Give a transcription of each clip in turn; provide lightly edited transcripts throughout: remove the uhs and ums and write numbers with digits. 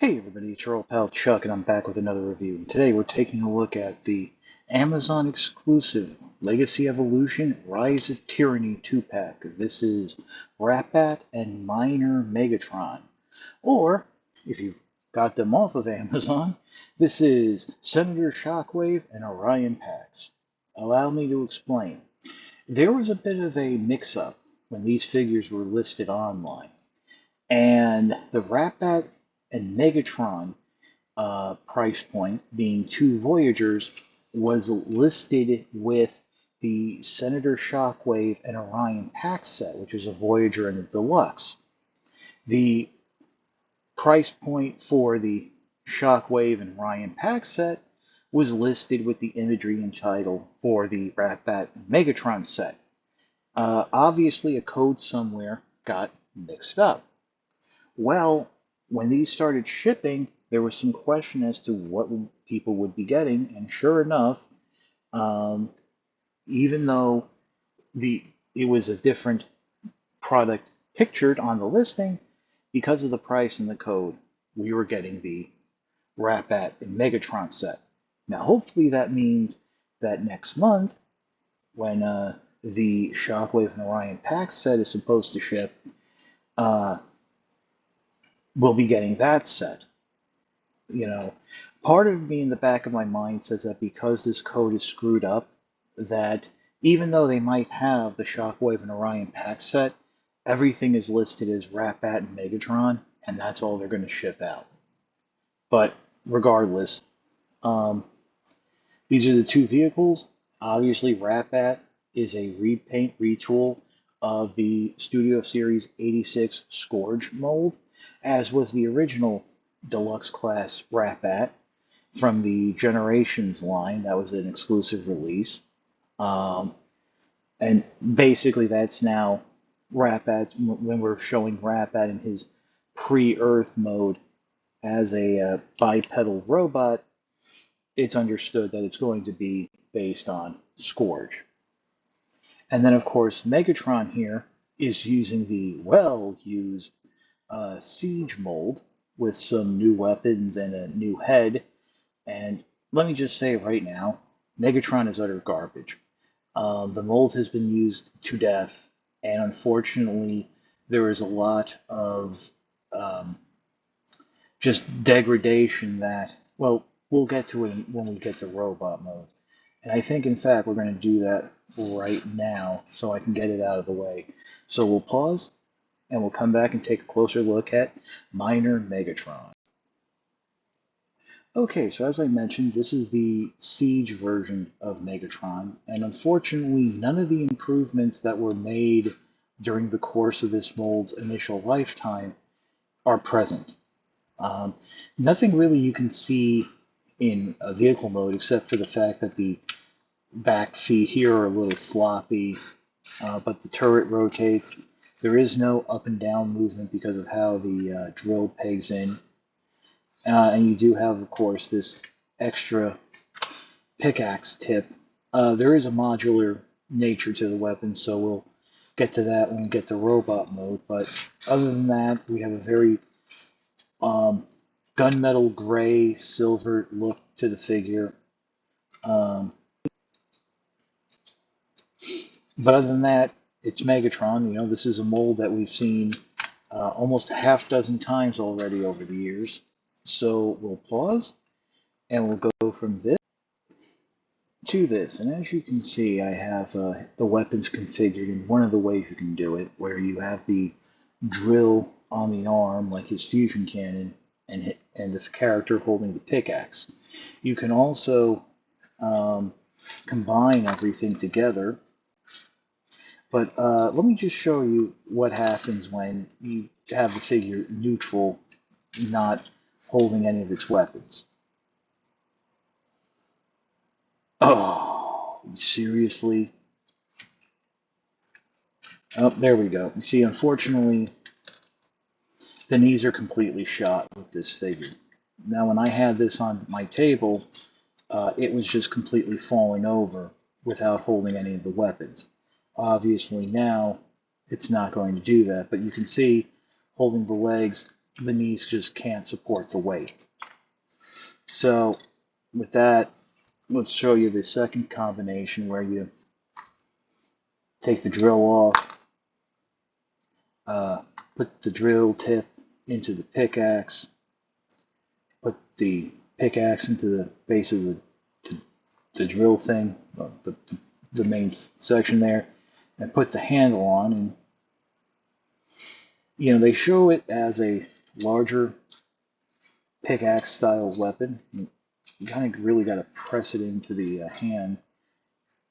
Hey everybody, it's your old pal Chuck, and I'm back with another review. And today we're taking a look at the Amazon exclusive Legacy Evolution Rise of Tyranny 2-pack. This is Ratbat and Minor Megatron. Or, if you've got them off of Amazon, this is Senator Shockwave and Orion packs. Allow me to explain. There was a bit of a mix-up when these figures were listed online. And the Ratbat and Megatron price point, being two Voyagers, was listed with the Senator Shockwave and Orion pack set, which is a Voyager and a Deluxe. The price point for the Shockwave and Orion pack set was listed with the imagery and title for the Ratbat and Megatron set. Obviously, a code somewhere got mixed up. Well, when these started shipping, there was some question as to what people would be getting, and sure enough, um, even though it was a different product pictured on the listing, because of the price and the code, we were getting the Ratbat and Megatron set. Now, hopefully, that means that next month, when the Shockwave and Orion pack set is supposed to ship, uh, we'll be getting that set. You know, part of me in the back of my mind says that because this code is screwed up, that even though they might have the Shockwave and Orion pack set, everything is listed as Ratbat and Megatron, and that's all they're going to ship out. But regardless, um, these are the two vehicles. Obviously, Ratbat is a repaint retool of the Studio Series 86 Scourge mold, as was the original Deluxe Class Ratbat from the Generations line. That was an exclusive release. Um, and basically, that's now Ratbat, when we're showing Ratbat in his pre-Earth mode as a bipedal robot, it's understood that it's going to be based on Scourge. And then, of course, Megatron here is using the well-used Siege mold with some new weapons and a new head. And let me just say right now, Megatron is utter garbage. The mold has been used to death, and unfortunately, there is a lot of um, just degradation that, well, we'll get to it when we get to robot mode. And I think, in fact, we're going to do that right now so I can get it out of the way. So we'll pause and we'll come back and take a closer look at Minor Megatron. Okay, so as I mentioned, this is the Siege version of Megatron, and unfortunately, none of the improvements that were made during the course of this mold's initial lifetime are present. Um, Nothing really you can see in a vehicle mode except for the fact that the back feet here are a little floppy, but the turret rotates. There is no up and down movement because of how the drill pegs in. And you do have, of course, this extra pickaxe tip. There is a modular nature to the weapon, so we'll get to that when we get to robot mode. But other than that, we have a very gunmetal gray silver look to the figure. But other than that, it's Megatron. You know, this is a mold that we've seen almost a half dozen times already over the years. So we'll pause and we'll go from this to this. And as you can see, I have the weapons configured in one of the ways you can do it, where you have the drill on the arm, like his fusion cannon, and the character holding the pickaxe. You can also combine everything together. But let me just show you what happens when you have the figure neutral, not holding any of its weapons. Oh, seriously? Oh, there we go. You see, unfortunately, the knees are completely shot with this figure. Now, when I had this on my table, it was just completely falling over without holding any of the weapons. Obviously, now it's not going to do that, but you can see holding the legs, the knees just can't support the weight. So with that, let's show you the second combination where you take the drill off, put the drill tip into the pickaxe, put the pickaxe into the base of the drill thing, the main section there, and put the handle on. And they show it as a larger pickaxe style weapon. You kind of really got to press it into the hand.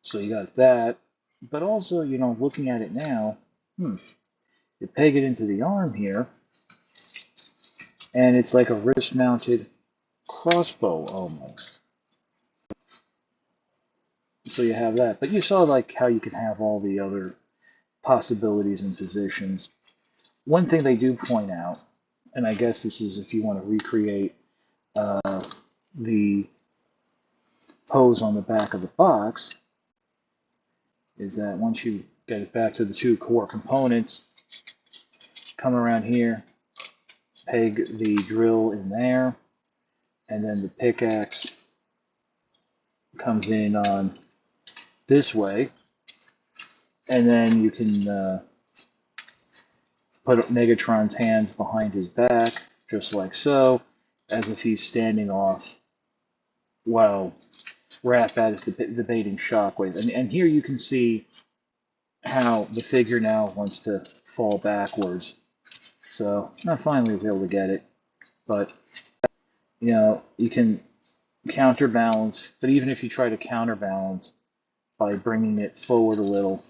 So you got that, but also looking at it now, you peg it into the arm here, and it's like a wrist-mounted crossbow almost. So you have that, but you saw like how you can have all the other possibilities and positions. One thing they do point out, and I guess this is if you want to recreate the pose on the back of the box, is that once you get it back to the two core components, come around here, peg the drill in there, and then the pickaxe comes in on this way, and then you can put Megatron's hands behind his back, just like so, as if he's standing off while Ratbat is debating Shockwave. And here you can see how the figure now wants to fall backwards. So I finally was able to get it, but you can counterbalance. But even if you try to counterbalance by bringing it forward a little,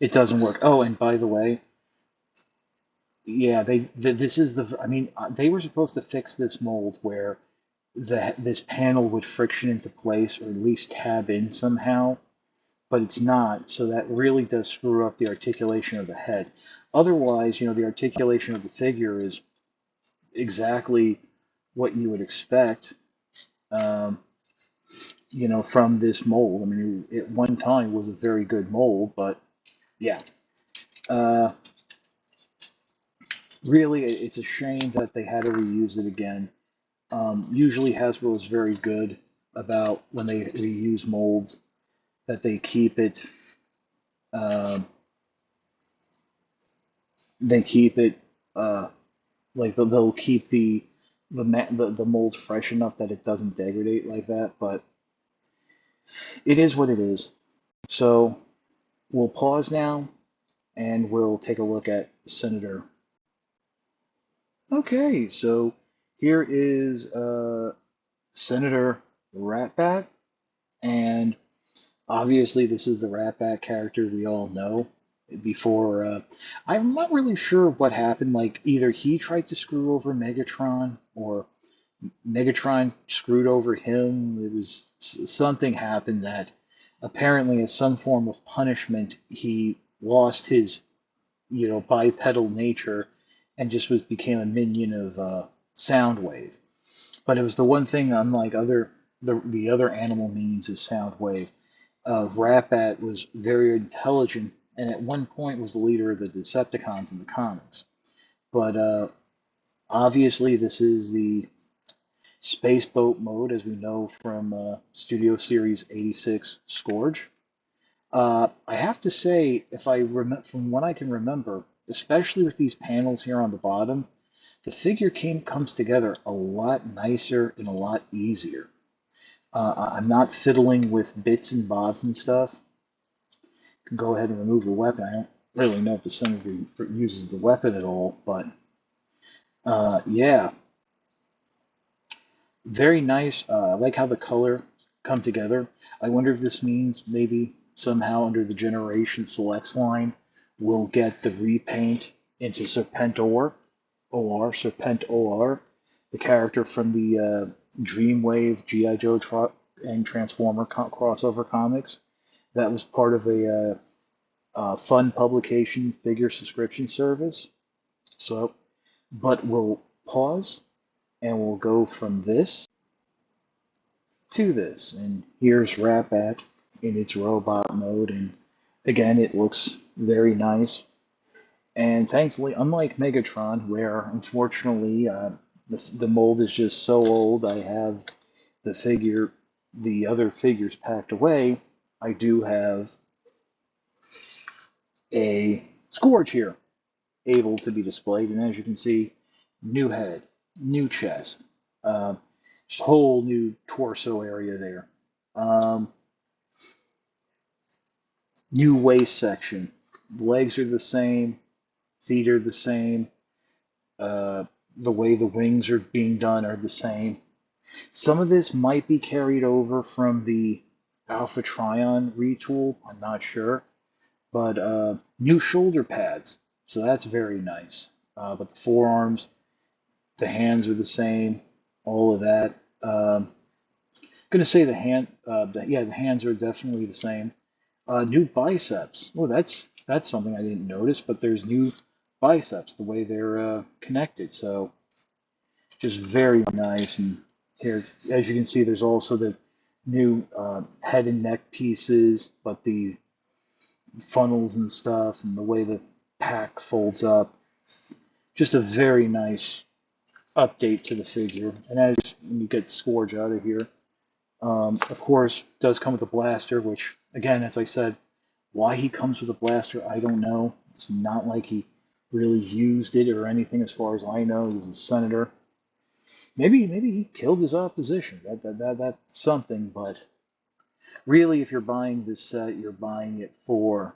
it doesn't work. Oh, and by the way, yeah, this is the. I mean, they were supposed to fix this mold where this panel would friction into place, or at least tab in somehow, but it's not. So that really does screw up the articulation of the head. Otherwise, the articulation of the figure is exactly what you would expect. From this mold. I mean, at one time was a very good mold, but yeah. Really, it's a shame that they had to reuse it again. Usually Hasbro is very good about when they reuse molds, that they keep it, like they'll keep the mold fresh enough that it doesn't degrade like that, but it is what it is. So we'll pause now, and we'll take a look at Senator. Okay, so here is Senator Ratbat, and obviously this is the Ratbat character we all know. Before, I'm not really sure what happened. Like, either he tried to screw over Megatron, or Megatron screwed over him. It was something happened that apparently, as some form of punishment, he lost his, bipedal nature and just became a minion of Soundwave. But it was the one thing, unlike the other animal minions of Soundwave, Ratbat was very intelligent, and at one point was the leader of the Decepticons in the comics. But obviously, this is the space boat mode, as we know from Studio Series 86 Scourge. I have to say, from what I can remember, especially with these panels here on the bottom, the figure comes together a lot nicer and a lot easier. I'm not fiddling with bits and bobs and stuff. You can go ahead and remove the weapon. I don't really know if the Senator uses the weapon at all, but yeah. Very nice. I like how the color come together. I wonder if this means maybe somehow under the Generation Selects line, we'll get the repaint into Serpentor, the character from the Dreamwave G.I. Joe and Transformer crossover comics. That was part of a fun publication figure subscription service. So, but we'll pause and we'll go from this to this. And here's Ratbat in its robot mode, and again, it looks very nice. And thankfully, unlike Megatron, where unfortunately the mold is just so old, I have the other figures packed away. I do have a Scourge here, able to be displayed, and as you can see, new head, new chest, uh, just whole new torso area there. Um, New waist section. Legs are the same, feet are the same. Uh, the way the wings are being done are the same. Some of this might be carried over from the Alpha Trion retool. I'm not sure, but new shoulder pads, so that's very nice. But the forearms, the hands are the same. All of that. Gonna say the hands are definitely the same. New biceps. Oh, that's something I didn't notice, but there's new biceps, the way they're connected. So just very nice. And here, as you can see, there's also the new head and neck pieces, but the funnels and stuff, and the way the pack folds up. Just a very nice update to the figure. And as you get Scourge out of here, of course, does come with a blaster, which, again, as I said, why he comes with a blaster, I don't know. It's not like he really used it or anything, as far as I know. He was a senator. Maybe he killed his opposition. That's something. But really, if you're buying this set, you're buying it for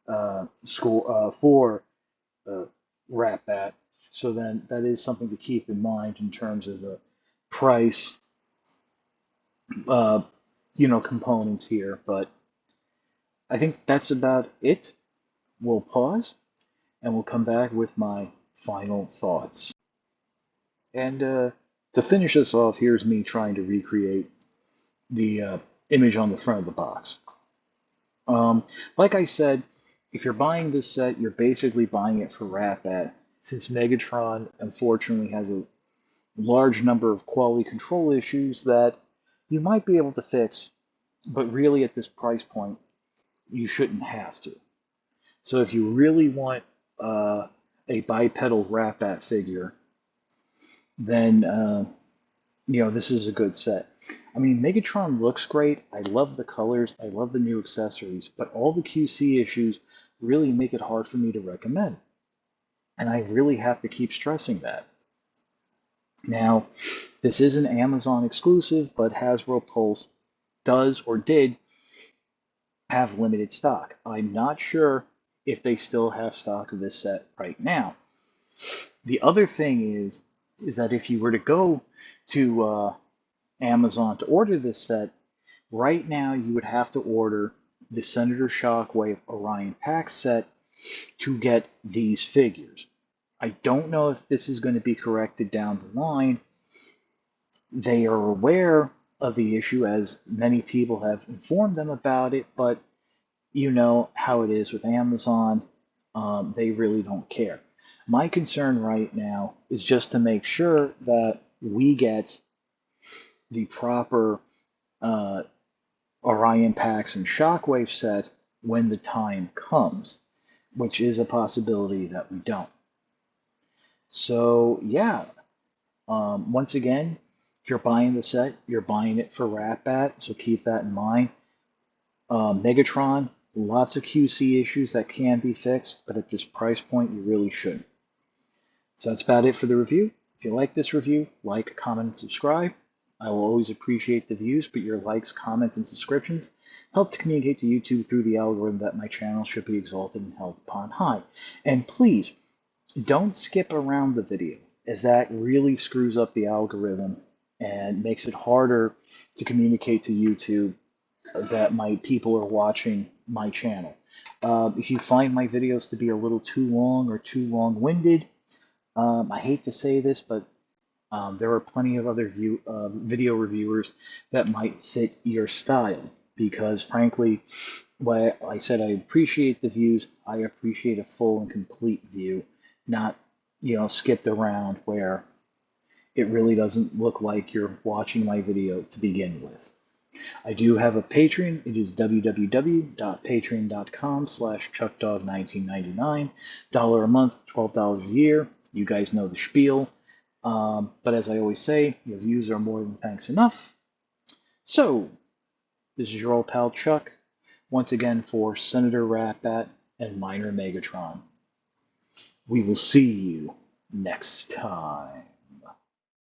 uh, Ratbat. So then that is something to keep in mind in terms of the price, uh, components here. But I think that's about it. We'll pause and we'll come back with my final thoughts. And to finish this off, here's me trying to recreate the image on the front of the box. Like I said, if you're buying this set, you're basically buying it for Ratbat, since Megatron unfortunately has a large number of quality control issues that you might be able to fix, but really at this price point, you shouldn't have to. So if you really want a bipedal Ratbat figure, then this is a good set. I mean, Megatron looks great. I love the colors. I love the new accessories, but all the QC issues really make it hard for me to recommend. And I really have to keep stressing that. Now, this is an Amazon exclusive, but Hasbro Pulse does or did have limited stock. I'm not sure if they still have stock of this set right now. The other thing is that if you were to go to Amazon to order this set, right now you would have to order the Senator Shockwave Orion Pack set to get these figures. I don't know if this is going to be corrected down the line. They are aware of the issue, as many people have informed them about it, but you know how it is with Amazon. They really don't care. My concern right now is just to make sure that we get the proper Orion packs and Shockwave set when the time comes, which is a possibility that we don't. So yeah, once again, if you're buying the set, you're buying it for Ratbat, so keep that in mind. Megatron, lots of QC issues that can be fixed, but at this price point, you really shouldn't. So that's about it for the review. If you like this review, like, comment, and subscribe. I will always appreciate the views, but your likes, comments, and subscriptions help to communicate to YouTube through the algorithm that my channel should be exalted and held upon high. And please, don't skip around the video, as that really screws up the algorithm and makes it harder to communicate to YouTube that my people are watching my channel. If you find my videos to be a little too long or too long-winded, I hate to say this, but there are plenty of other video reviewers that might fit your style, because frankly, while I said I appreciate the views, I appreciate a full and complete view, not skipped around where it really doesn't look like you're watching my video to begin with. I do have a Patreon. It is www.patreon.com/chuckdog1999. $1 a month, $12 a year. You guys know the spiel. But as I always say, your views are more than thanks enough. So, this is your old pal Chuck, once again for Senator Ratbat and Minor Megatron. We will see you next time.